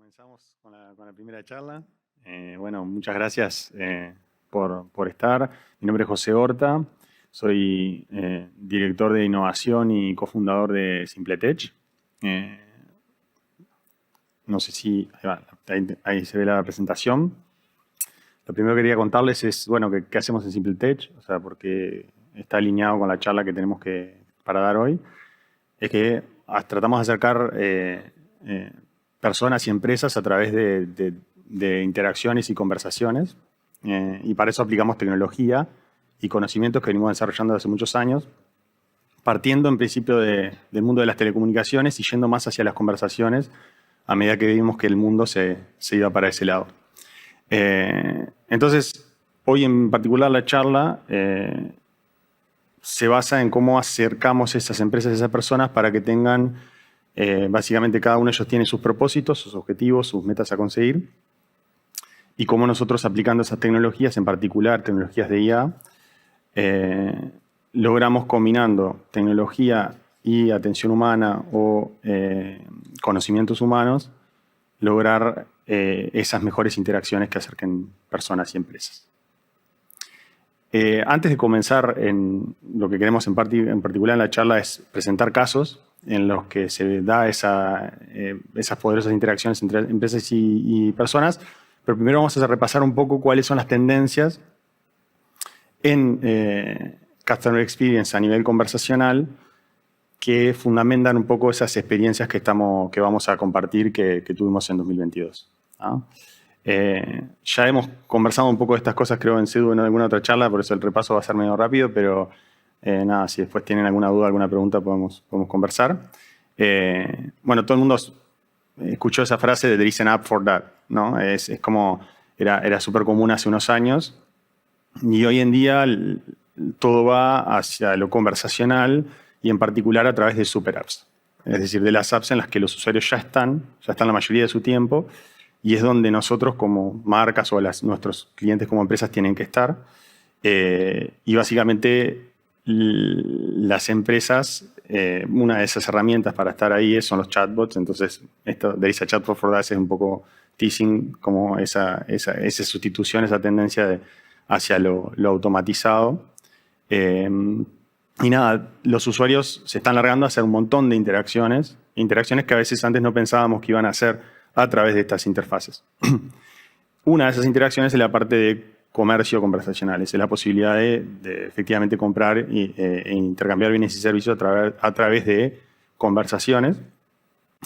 Comenzamos con la primera charla. Bueno, muchas gracias por estar. Mi nombre es José Horta, soy director de innovación y cofundador de SimpleTech. No sé si ahí se ve la presentación. Lo primero que quería contarles es, bueno, qué hacemos en SimpleTech, o sea, porque está alineado con la charla que tenemos para dar hoy. Es que tratamos de acercar personas y empresas a través de interacciones y conversaciones. Y para eso aplicamos tecnología y conocimientos que venimos desarrollando hace muchos años, partiendo en principio del mundo de las telecomunicaciones y yendo más hacia las conversaciones a medida que vimos que el mundo se iba para ese lado. Entonces, hoy en particular la charla se basa en cómo acercamos esas empresas a esas personas para que tengan, básicamente cada uno de ellos tiene sus propósitos, sus objetivos, sus metas a conseguir, y cómo nosotros aplicando esas tecnologías, en particular tecnologías de IA, logramos combinando tecnología y atención humana o conocimientos humanos, lograr esas mejores interacciones que acerquen personas y empresas. Antes de comenzar, lo que queremos en particular en la charla es presentar casos en los que se da esas poderosas interacciones entre empresas y personas, pero primero vamos a repasar un poco cuáles son las tendencias en Customer Experience a nivel conversacional que fundamentan un poco esas experiencias que vamos a compartir que tuvimos en 2022. ¿no? Ya hemos conversado un poco de estas cosas, creo, en Sedu en alguna otra charla, por eso el repaso va a ser medio rápido, pero nada, si después tienen alguna duda, alguna pregunta, podemos conversar. Bueno, todo el mundo escuchó esa frase de "there is an app for that", ¿no? Es como, era súper común hace unos años, y hoy en día todo va hacia lo conversacional y en particular a través de super apps. Es decir, de las apps en las que los usuarios ya están la mayoría de su tiempo, y es donde nosotros como marcas o nuestros clientes como empresas tienen que estar. Y básicamente las empresas, una de esas herramientas para estar ahí son los chatbots. Entonces, esto de esa chatbot for that es un poco teasing como esa sustitución, esa tendencia hacia lo automatizado. Y nada, los usuarios se están largando a hacer un montón de interacciones que a veces antes no pensábamos que iban a hacer a través de estas interfaces. Una de esas interacciones es la parte de comercio conversacional, es la posibilidad de efectivamente comprar e intercambiar bienes y servicios a través de conversaciones.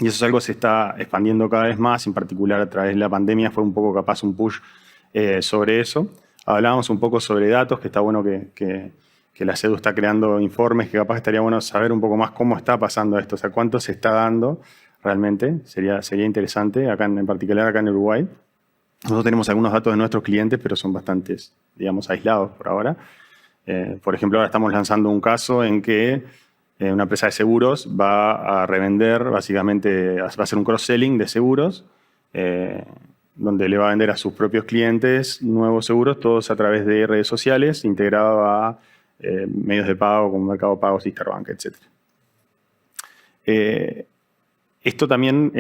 Y eso es algo que se está expandiendo cada vez más, en particular a través de la pandemia fue un poco capaz un push sobre eso. Hablábamos un poco sobre datos, que está bueno que la SEDU está creando informes, que capaz estaría bueno saber un poco más cómo está pasando esto, o sea, cuánto se está dando realmente, sería interesante, en particular acá en Uruguay. Nosotros tenemos algunos datos de nuestros clientes, pero son bastantes, digamos, aislados por ahora. Por ejemplo, ahora estamos lanzando un caso en que una empresa de seguros va a revender, básicamente, va a hacer un cross-selling de seguros, donde le va a vender a sus propios clientes nuevos seguros, todos a través de redes sociales, integrado a medios de pago como Mercado Pago, Sisterbank, etc. Esto también,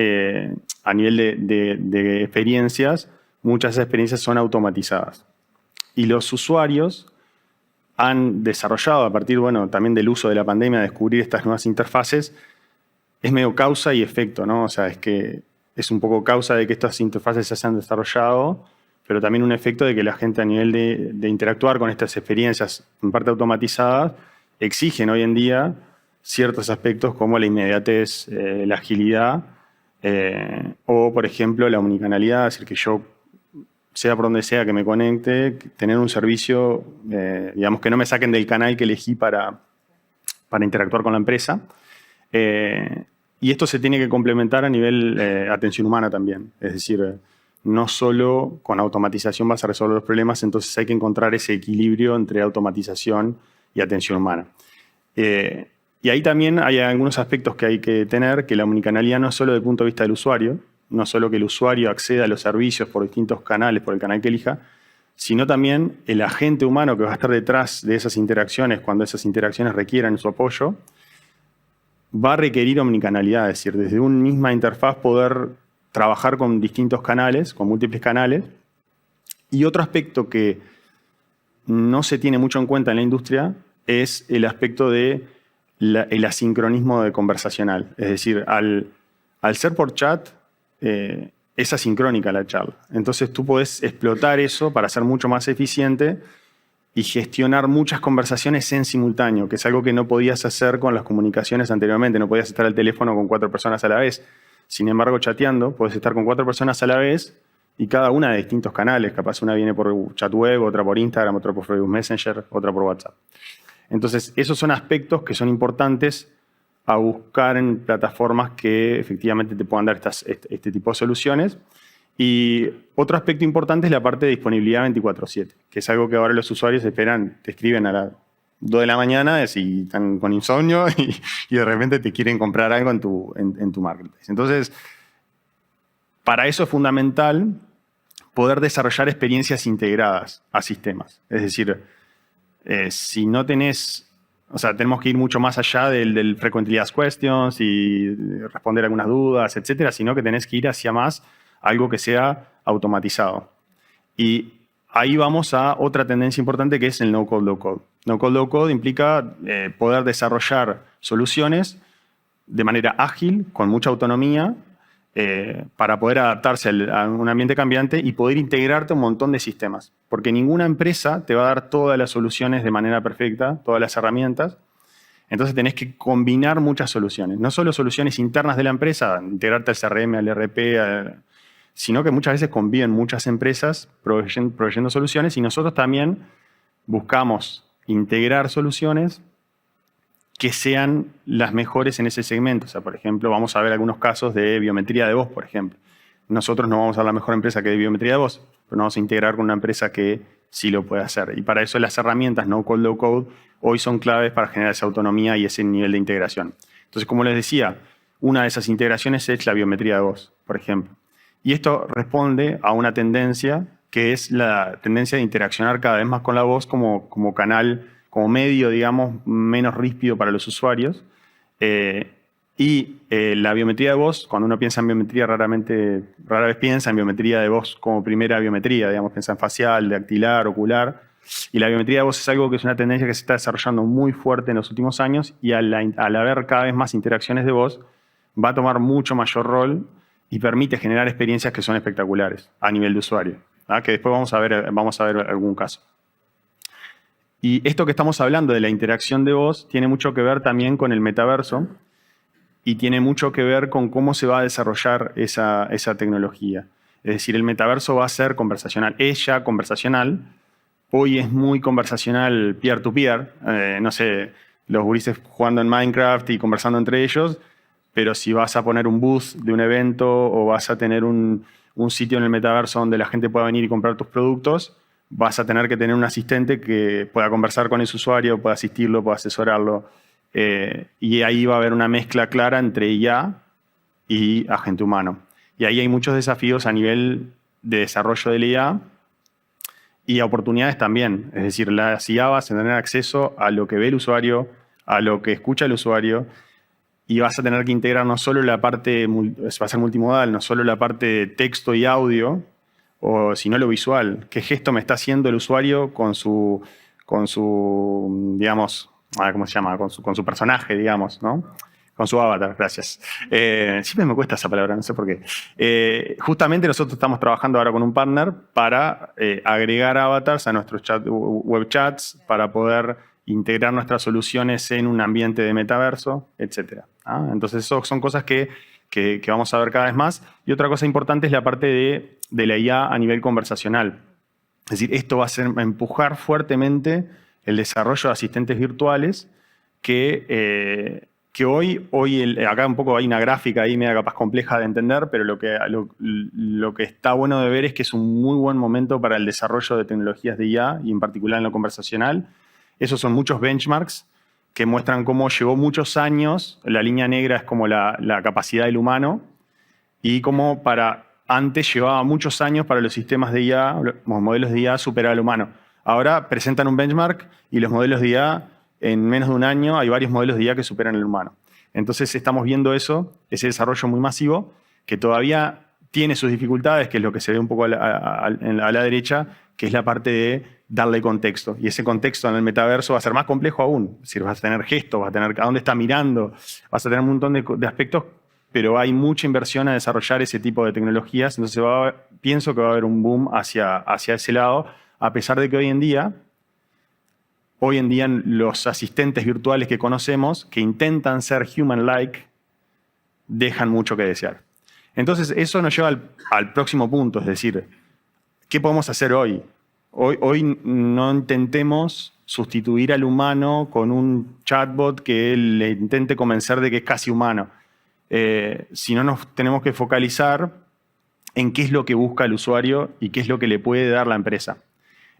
a nivel de experiencias, muchas de esas experiencias son automatizadas. Y los usuarios han desarrollado, a partir, bueno, también del uso de la pandemia, descubrir estas nuevas interfaces, es medio causa y efecto, ¿no? O sea, es que es un poco causa de que estas interfaces se han desarrollado, pero también un efecto de que la gente a nivel de interactuar con estas experiencias en parte automatizadas exigen hoy en día ciertos aspectos como la inmediatez, la agilidad o, por ejemplo, la omnicanalidad, es decir, que yo, sea por donde sea que me conecte, tener un servicio, digamos, que no me saquen del canal que elegí para interactuar con la empresa. Y esto se tiene que complementar a nivel atención humana también, es decir, no solo con automatización vas a resolver los problemas, entonces hay que encontrar ese equilibrio entre automatización y atención humana. Y ahí también hay algunos aspectos que hay que tener, que la omnicanalidad no es solo desde el punto de vista del usuario, no solo que el usuario acceda a los servicios por distintos canales, por el canal que elija, sino también el agente humano que va a estar detrás de esas interacciones cuando esas interacciones requieran su apoyo, va a requerir omnicanalidad, es decir, desde una misma interfaz poder trabajar con distintos canales, con múltiples canales. Y otro aspecto que no se tiene mucho en cuenta en la industria es el aspecto de el asincronismo conversacional. Es decir, al ser por chat, es asincrónica la charla. Entonces tú podés explotar eso para ser mucho más eficiente y gestionar muchas conversaciones en simultáneo, que es algo que no podías hacer con las comunicaciones anteriormente. No podías estar al teléfono con 4 personas a la vez. Sin embargo, chateando, podés estar con 4 personas a la vez y cada una de distintos canales. Capaz una viene por chat web, otra por Instagram, otra por Facebook Messenger, otra por WhatsApp. Entonces, esos son aspectos que son importantes a buscar en plataformas que efectivamente te puedan dar este tipo de soluciones. Y otro aspecto importante es la parte de disponibilidad 24/7, que es algo que ahora los usuarios esperan, te escriben a las 2 de la mañana y están con insomnio y de repente te quieren comprar algo en tu marketplace. Entonces, para eso es fundamental poder desarrollar experiencias integradas a sistemas. Es decir, si no tenés... O sea, tenemos que ir mucho más allá del frequently asked questions y responder algunas dudas, etcétera, sino que tenés que ir hacia más algo que sea automatizado. Y ahí vamos a otra tendencia importante que es el no-code, low-code. No-code, low-code implica poder desarrollar soluciones de manera ágil, con mucha autonomía, para poder adaptarse a un ambiente cambiante y poder integrarte a un montón de sistemas. Porque ninguna empresa te va a dar todas las soluciones de manera perfecta, todas las herramientas. Entonces tenés que combinar muchas soluciones. No solo soluciones internas de la empresa, integrarte al CRM, al ERP, sino que muchas veces conviven muchas empresas proveyendo soluciones y nosotros también buscamos integrar soluciones que sean las mejores en ese segmento. O sea, por ejemplo, vamos a ver algunos casos de biometría de voz, por ejemplo. Nosotros no vamos a ser la mejor empresa que de biometría de voz, pero nos vamos a integrar con una empresa que sí lo puede hacer. Y para eso las herramientas no-code, low-code hoy son claves para generar esa autonomía y ese nivel de integración. Entonces, como les decía, una de esas integraciones es la biometría de voz, por ejemplo. Y esto responde a una tendencia que es la tendencia de interaccionar cada vez más con la voz como canal, como medio, digamos, menos ríspido para los usuarios. La biometría de voz, cuando uno piensa en biometría, rara vez piensa en biometría de voz como primera biometría, digamos, piensa en facial, dactilar, ocular. Y la biometría de voz es algo que es una tendencia que se está desarrollando muy fuerte en los últimos años y al haber cada vez más interacciones de voz, va a tomar mucho mayor rol y permite generar experiencias que son espectaculares a nivel de usuario, ¿ah? Que después vamos a ver algún caso. Y esto que estamos hablando de la interacción de voz tiene mucho que ver también con el metaverso y tiene mucho que ver con cómo se va a desarrollar esa tecnología. Es decir, el metaverso va a ser conversacional. Es ya conversacional. Hoy es muy conversacional peer-to-peer. No sé, los gurises jugando en Minecraft y conversando entre ellos, pero si vas a poner un booth de un evento o vas a tener un sitio en el metaverso donde la gente pueda venir y comprar tus productos, vas a tener que tener un asistente que pueda conversar con ese usuario, pueda asistirlo, pueda asesorarlo. Y ahí va a haber una mezcla clara entre IA y agente humano. Y ahí hay muchos desafíos a nivel de desarrollo de la IA y oportunidades también. Es decir, las IA vas a tener acceso a lo que ve el usuario, a lo que escucha el usuario, y vas a tener que integrar no solo la parte, va a ser multimodal, no solo la parte de texto y audio, sino lo visual. ¿Qué gesto me está haciendo el usuario con su digamos, ¿cómo se llama? Con su personaje, digamos, ¿no? Con su avatar, gracias. Siempre me cuesta esa palabra, no sé por qué. Justamente nosotros estamos trabajando ahora con un partner para agregar avatars a nuestros web chats, para poder integrar nuestras soluciones en un ambiente de metaverso, etc. Entonces, eso son cosas que vamos a ver cada vez más. Y otra cosa importante es la parte de la IA a nivel conversacional. Es decir, esto va a empujar fuertemente el desarrollo de asistentes virtuales que hoy acá un poco hay una gráfica ahí media capaz compleja de entender, pero lo que está bueno de ver es que es un muy buen momento para el desarrollo de tecnologías de IA y en particular en lo conversacional. Esos son muchos benchmarks que muestran cómo llevó muchos años, la línea negra es como la capacidad del humano, y cómo antes llevaba muchos años para los sistemas de IA, los modelos de IA superar al humano. Ahora presentan un benchmark y los modelos de IA, en menos de un año, hay varios modelos de IA que superan al humano. Entonces estamos viendo ese desarrollo muy masivo, que todavía tiene sus dificultades, que es lo que se ve un poco a la derecha, que es la parte de darle contexto. Y ese contexto en el metaverso va a ser más complejo aún. Es decir, vas a tener gestos, vas a tener a dónde está mirando, vas a tener un montón de aspectos, pero hay mucha inversión a desarrollar ese tipo de tecnologías. Entonces pienso que va a haber un boom hacia ese lado, a pesar de que hoy en día los asistentes virtuales que conocemos, que intentan ser human-like, dejan mucho que desear. Entonces, eso nos lleva al próximo punto, es decir, ¿qué podemos hacer hoy? Hoy no intentemos sustituir al humano con un chatbot que le intente convencer de que es casi humano. Sino nos tenemos que focalizar en qué es lo que busca el usuario y qué es lo que le puede dar la empresa.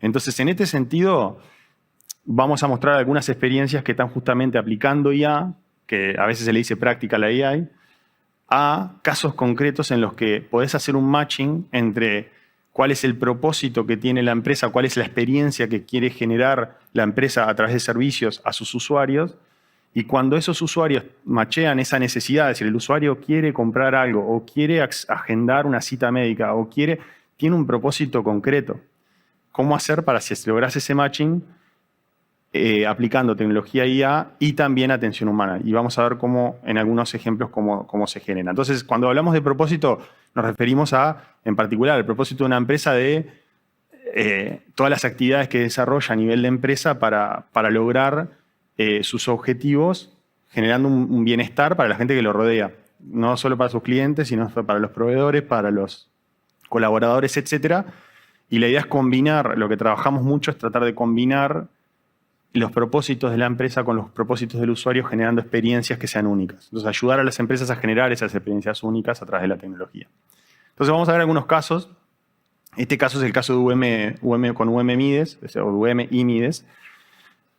Entonces, en este sentido, vamos a mostrar algunas experiencias que están justamente aplicando IA, que a veces se le dice práctica a la AI, a casos concretos en los que podés hacer un matching entre cuál es el propósito que tiene la empresa, cuál es la experiencia que quiere generar la empresa a través de servicios a sus usuarios, y cuando esos usuarios machean esa necesidad, es decir, el usuario quiere comprar algo o quiere agendar una cita médica o tiene un propósito concreto. ¿Cómo hacer para si logras ese matching aplicando tecnología IA y también atención humana? Y vamos a ver en algunos ejemplos cómo se genera. Entonces, cuando hablamos de propósito, nos referimos en particular, al propósito de una empresa de todas las actividades que desarrolla a nivel de empresa para lograr sus objetivos, generando un bienestar para la gente que lo rodea. No solo para sus clientes, sino para los proveedores, para los colaboradores, etc. Y la idea es combinar, lo que trabajamos mucho es tratar de combinar los propósitos de la empresa con los propósitos del usuario, generando experiencias que sean únicas. Entonces, ayudar a las empresas a generar esas experiencias únicas a través de la tecnología. Entonces, vamos a ver algunos casos. Este caso es el caso de UM con UM Mides, o UM y Mides.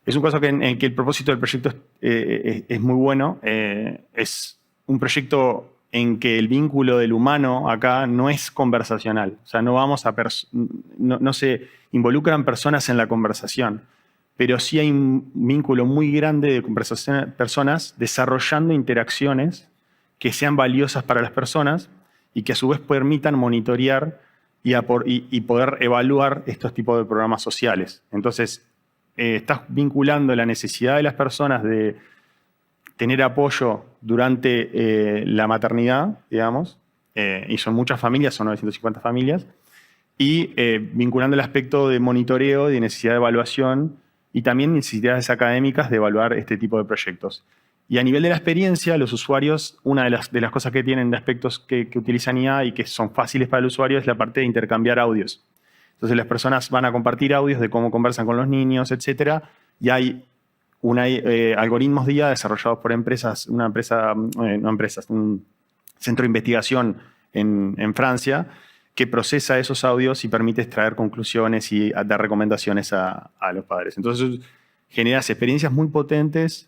Es un caso en el que el propósito del proyecto es muy bueno. Es un proyecto en que el vínculo del humano acá no es conversacional. O sea, no se involucran personas en la conversación, pero sí hay un vínculo muy grande de personas desarrollando interacciones que sean valiosas para las personas y que a su vez permitan monitorear y poder evaluar estos tipos de programas sociales. Entonces, estás vinculando la necesidad de las personas de tener apoyo durante la maternidad, digamos, y son muchas familias, son 950 familias, y vinculando el aspecto de monitoreo, de necesidad de evaluación y también necesidades académicas de evaluar este tipo de proyectos. Y a nivel de la experiencia, los usuarios, una de las cosas que tienen de aspectos que utilizan IA y que son fáciles para el usuario es la parte de intercambiar audios. Entonces las personas van a compartir audios de cómo conversan con los niños, etc. Y hay algoritmos de IA desarrollados por un centro de investigación en Francia que procesa esos audios y permite extraer conclusiones y dar recomendaciones a los padres. Entonces generas experiencias muy potentes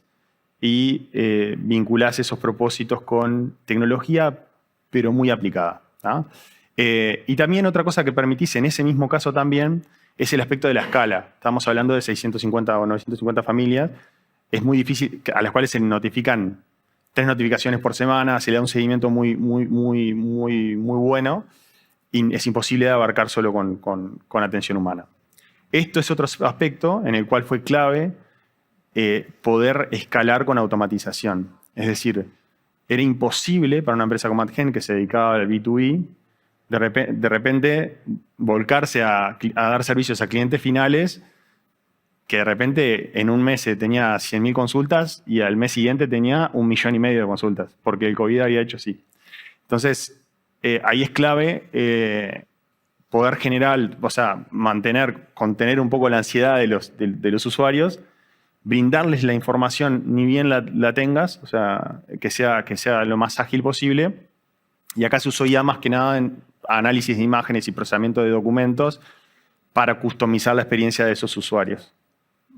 y vinculás esos propósitos con tecnología, pero muy aplicada, ¿tá? Y también otra cosa que permitís en ese mismo caso también es el aspecto de la escala. Estamos hablando de 650 o 950 familias. Es muy difícil, a las cuales se notifican 3 notificaciones por semana, se le da un seguimiento muy bueno y es imposible de abarcar solo con atención humana. Esto es otro aspecto en el cual fue clave poder escalar con automatización. Es decir, era imposible para una empresa como AdGen que se dedicaba al B2B de repente volcarse a dar servicios a clientes finales que de repente en un mes tenía 100.000 consultas y al mes siguiente tenía 1,5 millones de consultas, porque el COVID había hecho así. Entonces, ahí es clave poder generar, o sea, contener un poco la ansiedad de los usuarios, brindarles la información ni bien la tengas, o sea, que sea lo más ágil posible. Y acá se usó ya más que nada en análisis de imágenes y procesamiento de documentos para customizar la experiencia de esos usuarios.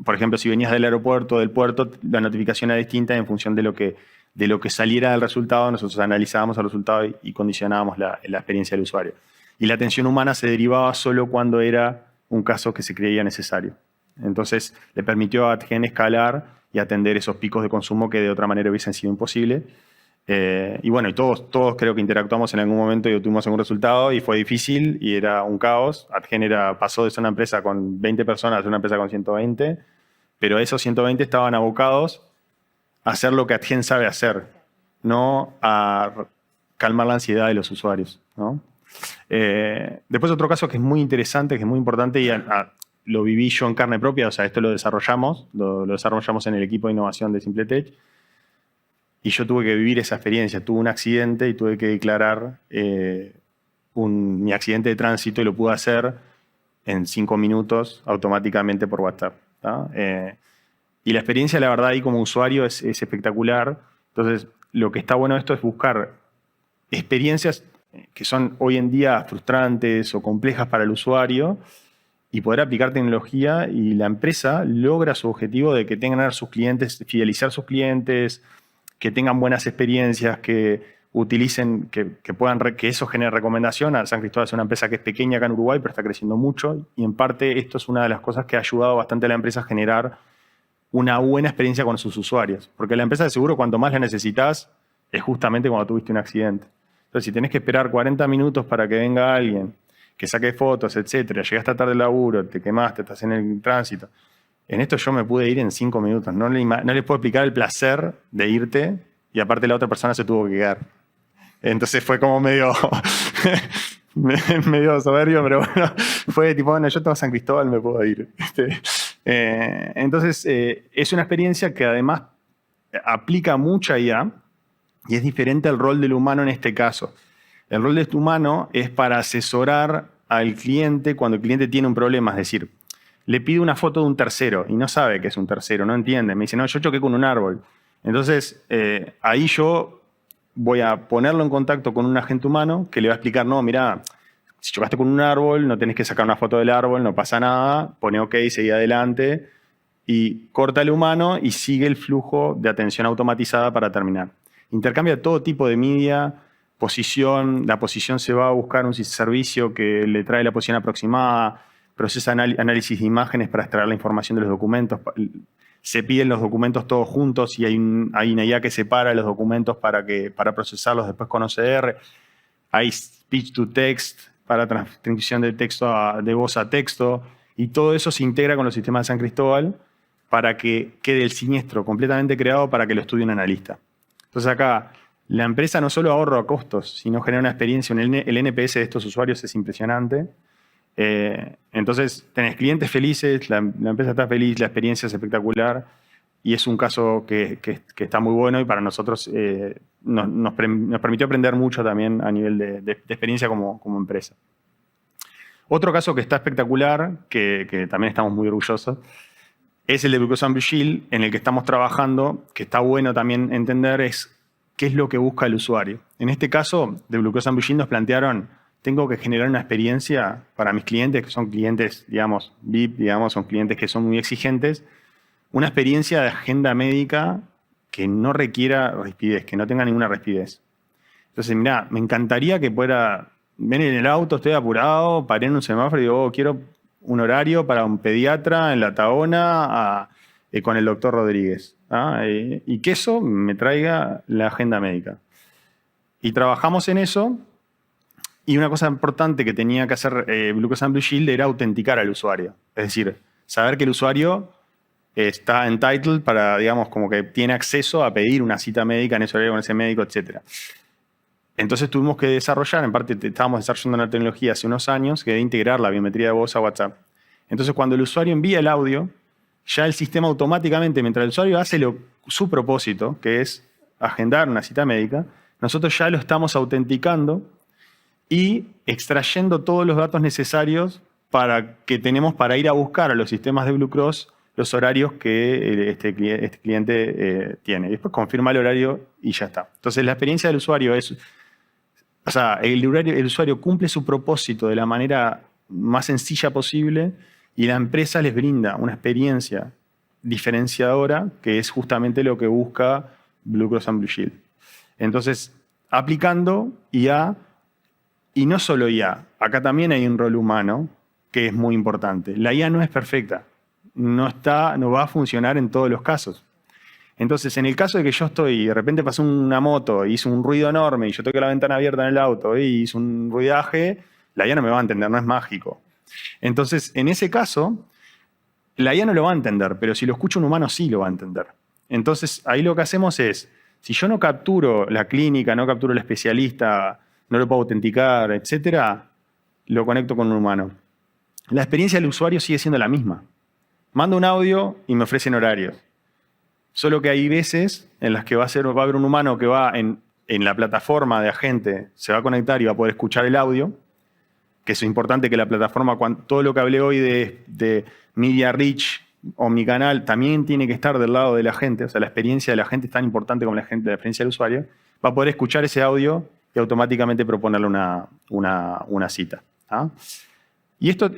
Por ejemplo, si venías del aeropuerto o del puerto, la notificación era distinta en función de lo que saliera del resultado. Nosotros analizábamos el resultado y condicionábamos la experiencia del usuario. Y la atención humana se derivaba solo cuando era un caso que se creía necesario. Entonces, le permitió a AdGen escalar y atender esos picos de consumo que de otra manera hubiesen sido imposibles. Y bueno, y todos creo que interactuamos en algún momento y obtuvimos algún resultado y fue difícil y era un caos. Adgen pasó de ser una empresa con 20 personas a ser una empresa con 120, pero esos 120 estaban abocados a hacer lo que Adgen sabe hacer, no a calmar la ansiedad de los usuarios, ¿no? Después otro caso que es muy interesante, que es muy importante y lo viví yo en carne propia, o sea, esto lo desarrollamos en el equipo de innovación de SimpleTech. Y yo tuve que vivir esa experiencia. Tuve un accidente y tuve que declarar mi accidente de tránsito y lo pude hacer en 5 minutos automáticamente por WhatsApp. Y la experiencia, la verdad, ahí como usuario es espectacular. Entonces, lo que está bueno de esto es buscar experiencias que son hoy en día frustrantes o complejas para el usuario y poder aplicar tecnología y la empresa logra su objetivo de que tengan a sus clientes, fidelizar sus clientes, que tengan buenas experiencias, que utilicen, que eso genere recomendación. San Cristóbal es una empresa que es pequeña acá en Uruguay, pero está creciendo mucho. Y en parte esto es una de las cosas que ha ayudado bastante a la empresa a generar una buena experiencia con sus usuarios. Porque la empresa de seguro, cuanto más la necesitas, es justamente cuando tuviste un accidente. Entonces, si tenés que esperar 40 minutos para que venga alguien, que saque fotos, etcétera, llegaste tarde al laburo, te quemaste, estás en el tránsito. En esto yo me pude ir en 5 minutos. No les puedo explicar el placer de irte y aparte la otra persona se tuvo que quedar. Entonces fue como medio soberbio, pero bueno, fue tipo, bueno, yo tengo San Cristóbal, me puedo ir. Entonces es una experiencia que además aplica mucha IA y es diferente al rol del humano en este caso. El rol de este humano es para asesorar al cliente cuando el cliente tiene un problema, es decir, le pido una foto de un tercero y no sabe que es un tercero, no entiende. Me dice, no, yo choqué con un árbol. Entonces, ahí yo voy a ponerlo en contacto con un agente humano que le va a explicar, no, mira, si chocaste con un árbol, no tenés que sacar una foto del árbol, no pasa nada, pone OK, seguí adelante y corta el humano y sigue el flujo de atención automatizada para terminar. Intercambia todo tipo de media, posición, la posición se va a buscar un servicio que le trae la posición aproximada, procesa análisis de imágenes para extraer la información de los documentos. Se piden los documentos todos juntos y hay una IA que separa los documentos para procesarlos después con OCR. Hay speech to text para transcripción de de voz a texto. Y todo eso se integra con los sistemas de San Cristóbal para que quede el siniestro completamente creado para que lo estudie un analista. Entonces acá la empresa no solo ahorra costos, sino genera una experiencia. El NPS de estos usuarios es impresionante. Entonces tenés clientes felices, la empresa está feliz, la experiencia es espectacular y es un caso que está muy bueno y para nosotros nos permitió aprender mucho también a nivel de experiencia como empresa. Otro caso que está espectacular, que también estamos muy orgullosos, es el de Blue Cross and Blue Shield, en el que estamos trabajando, que está bueno también entender es qué es lo que busca el usuario. En este caso, de Blue Cross and Blue Shield nos plantearon, tengo que generar una experiencia para mis clientes, que son clientes, digamos, VIP, digamos, son clientes que son muy exigentes, una experiencia de agenda médica que no requiera rigidez, que no tenga ninguna rigidez. Entonces, mirá, me encantaría que pueda, ven en el auto, estoy apurado, paré en un semáforo y digo, quiero un horario para un pediatra en La Tahona con el doctor Rodríguez. Y que eso me traiga la agenda médica. Y trabajamos en eso. Y una cosa importante que tenía que hacer Blue Cross and Blue Shield era autenticar al usuario. Es decir, saber que el usuario está entitled para, digamos, como que tiene acceso a pedir una cita médica en ese horario con ese médico, etc. Entonces tuvimos que desarrollar, en parte estábamos desarrollando una tecnología hace unos años que debe integrar la biometría de voz a WhatsApp. Entonces cuando el usuario envía el audio, ya el sistema automáticamente, mientras el usuario hace su propósito, que es agendar una cita médica, nosotros ya lo estamos autenticando y extrayendo todos los datos necesarios que tenemos para ir a buscar a los sistemas de Blue Cross los horarios que este cliente tiene. Y después confirma el horario y ya está. Entonces la experiencia del usuario es, o sea, el usuario cumple su propósito de la manera más sencilla posible y la empresa les brinda una experiencia diferenciadora que es justamente lo que busca Blue Cross and Blue Shield. Entonces, aplicando IA. Y no solo IA, acá también hay un rol humano que es muy importante. La IA no es perfecta, no va a funcionar en todos los casos. Entonces, en el caso de que yo estoy y de repente pasó una moto y hizo un ruido enorme y yo toqué la ventana abierta en el auto y hizo un ruidaje, la IA no me va a entender, no es mágico. Entonces, en ese caso, la IA no lo va a entender, pero si lo escucha un humano sí lo va a entender. Entonces, ahí lo que hacemos es, si yo no capturo la clínica, no capturo el especialista, no lo puedo autenticar, etcétera, lo conecto con un humano. La experiencia del usuario sigue siendo la misma. Mando un audio y me ofrecen horarios. Solo que hay veces en las que va a haber un humano que va en la plataforma de agente, se va a conectar y va a poder escuchar el audio, que es importante que la plataforma, todo lo que hablé hoy de Media Reach, omnicanal, también tiene que estar del lado de la gente. O sea, la experiencia de la gente es tan importante como la experiencia del usuario. Va a poder escuchar ese audio y automáticamente proponerle una cita. ¿Ah? Y esta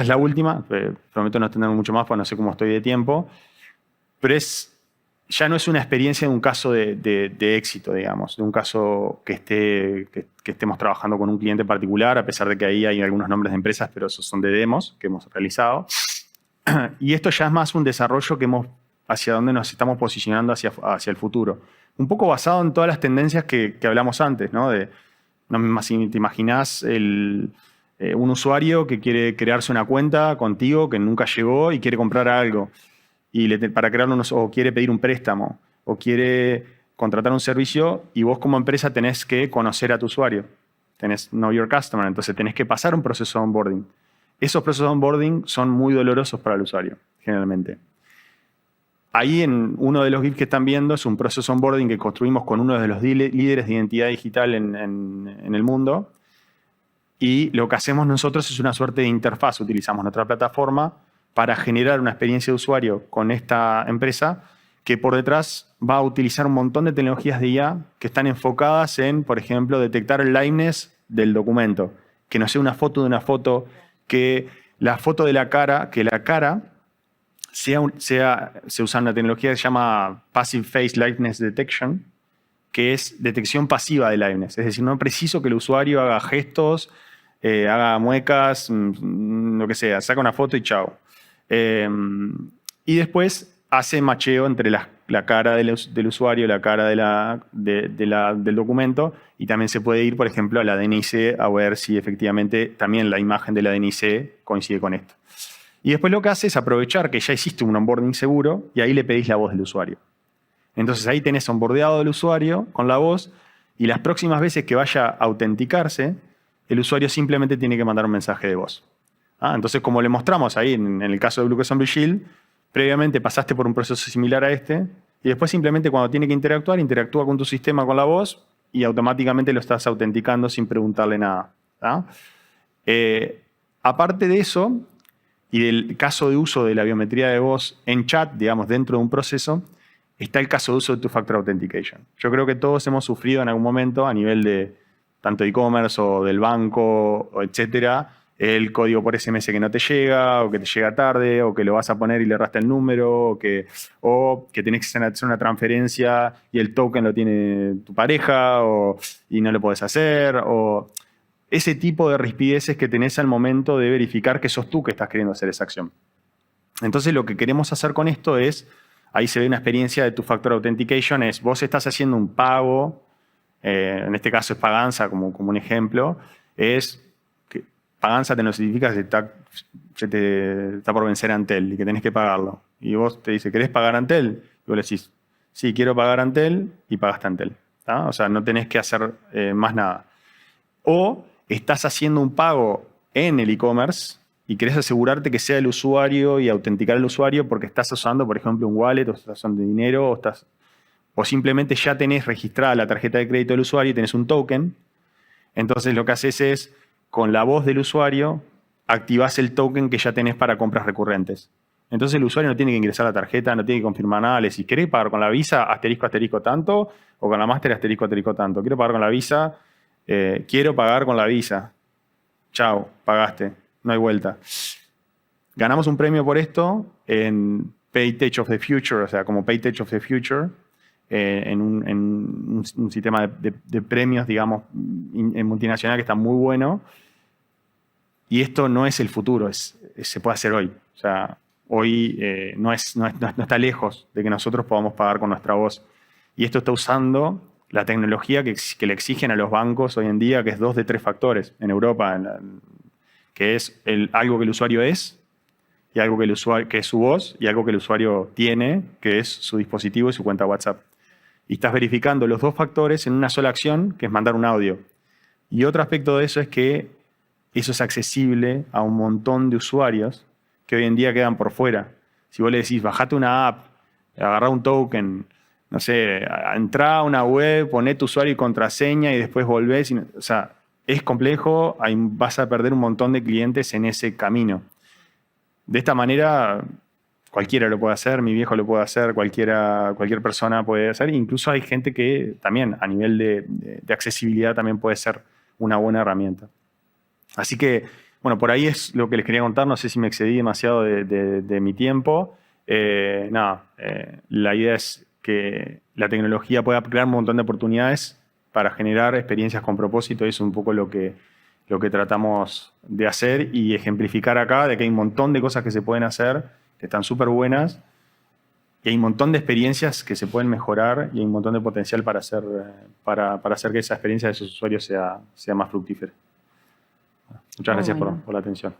es la última, prometo no extenderme mucho más porque no sé cómo estoy de tiempo, pero ya no es una experiencia de un caso de éxito, digamos, de un caso que estemos trabajando con un cliente particular, a pesar de que ahí hay algunos nombres de empresas, pero esos son de demos que hemos realizado. Y esto ya es más un desarrollo hacia donde nos estamos posicionando hacia el futuro. Un poco basado en todas las tendencias que hablamos antes, ¿no? ¿Te imaginás un usuario que quiere crearse una cuenta contigo, que nunca llegó y quiere comprar algo? Para crearlo, o quiere pedir un préstamo, o quiere contratar un servicio, y vos como empresa tenés que conocer a tu usuario. Tenés Know Your Customer, entonces tenés que pasar un proceso de onboarding. Esos procesos de onboarding son muy dolorosos para el usuario, generalmente. Ahí en uno de los GIFs que están viendo es un proceso de onboarding que construimos con uno de los líderes de identidad digital en el mundo. Y lo que hacemos nosotros es una suerte de interfaz. Utilizamos nuestra plataforma para generar una experiencia de usuario con esta empresa que por detrás va a utilizar un montón de tecnologías de IA que están enfocadas en, por ejemplo, detectar el liveness del documento. Que no sea una foto de una foto, que la foto de la cara, que la cara se usa una tecnología que se llama Passive Face Liveness Detection, que es detección pasiva de liveness. Es decir, no es preciso que el usuario haga gestos, haga muecas, lo que sea, saca una foto y chao. Y después hace macheo entre la cara del usuario, la cara del documento, y también se puede ir, por ejemplo, a la DNIC a ver si efectivamente también la imagen de la DNIC coincide con esto. Y después lo que hace es aprovechar que ya hiciste un onboarding seguro y ahí le pedís la voz del usuario. Entonces ahí tenés onboardeado del usuario con la voz y las próximas veces que vaya a autenticarse, el usuario simplemente tiene que mandar un mensaje de voz. Entonces, como le mostramos ahí en el caso de Blue Cross Blue Shield, previamente pasaste por un proceso similar a este y después simplemente cuando tiene que interactúa con tu sistema con la voz y automáticamente lo estás autenticando sin preguntarle nada. Aparte de eso, y del caso de uso de la biometría de voz en chat, digamos, dentro de un proceso, está el caso de uso de Two-Factor Authentication. Yo creo que todos hemos sufrido en algún momento a nivel de tanto e-commerce o del banco, etcétera, el código por SMS que no te llega, o que te llega tarde, o que lo vas a poner y le erraste el número, o que tenés que hacer una transferencia y el token lo tiene tu pareja y no lo podés hacer, o ese tipo de rispideces que tenés al momento de verificar que sos tú que estás queriendo hacer esa acción. Entonces lo que queremos hacer con esto es, ahí se ve una experiencia de Two-Factor Authentication, es vos estás haciendo un pago, en este caso es Paganza como un ejemplo, es que Paganza te notifica que se te está por vencer Antel y que tenés que pagarlo. Y vos te dice, ¿querés pagar Antel? Y vos le decís, sí, quiero pagar Antel, y pagaste Antel. O sea, no tenés que hacer más nada. O estás haciendo un pago en el e-commerce y querés asegurarte que sea el usuario y autenticar al usuario porque estás usando, por ejemplo, un wallet, o estás usando dinero, o simplemente ya tenés registrada la tarjeta de crédito del usuario y tenés un token. Entonces lo que haces es, con la voz del usuario, activás el token que ya tenés para compras recurrentes. Entonces el usuario no tiene que ingresar la tarjeta, no tiene que confirmar nada. Si querés pagar con la Visa, asterisco, asterisco tanto, o con la Master, asterisco, asterisco tanto. Quiero pagar con la Visa, quiero pagar con la Visa. Chao, pagaste, no hay vuelta. Ganamos un premio por esto en PayTech of the Future, o sea, como PayTech of the Future, en un sistema de premios, digamos, en multinacional que está muy bueno. Y esto no es el futuro, se puede hacer hoy. O sea, hoy no está lejos de que nosotros podamos pagar con nuestra voz. Y esto está usando la tecnología que le exigen a los bancos hoy en día, que es 2 de 3 factores en Europa, que es algo que el usuario es, y algo que es su voz, y algo que el usuario tiene, que es su dispositivo y su cuenta WhatsApp. Y estás verificando los 2 factores en una sola acción, que es mandar un audio. Y otro aspecto de eso es que eso es accesible a un montón de usuarios que hoy en día quedan por fuera. Si vos le decís, bajate una app, agarrá un token, no sé, entrá a una web, poné tu usuario y contraseña y después volvés. O sea, es complejo, vas a perder un montón de clientes en ese camino. De esta manera, cualquiera lo puede hacer, mi viejo lo puede hacer, cualquier persona puede hacer. Incluso hay gente que también, a nivel de accesibilidad, también puede ser una buena herramienta. Así que, bueno, por ahí es lo que les quería contar. No sé si me excedí demasiado de mi tiempo. La idea es que la tecnología pueda crear un montón de oportunidades para generar experiencias con propósito. Eso es un poco lo que tratamos de hacer y ejemplificar acá, de que hay un montón de cosas que se pueden hacer, que están súper buenas, y hay un montón de experiencias que se pueden mejorar y hay un montón de potencial para hacer que esa experiencia de sus usuarios sea más fructífera. Muchas gracias Bueno. por la atención.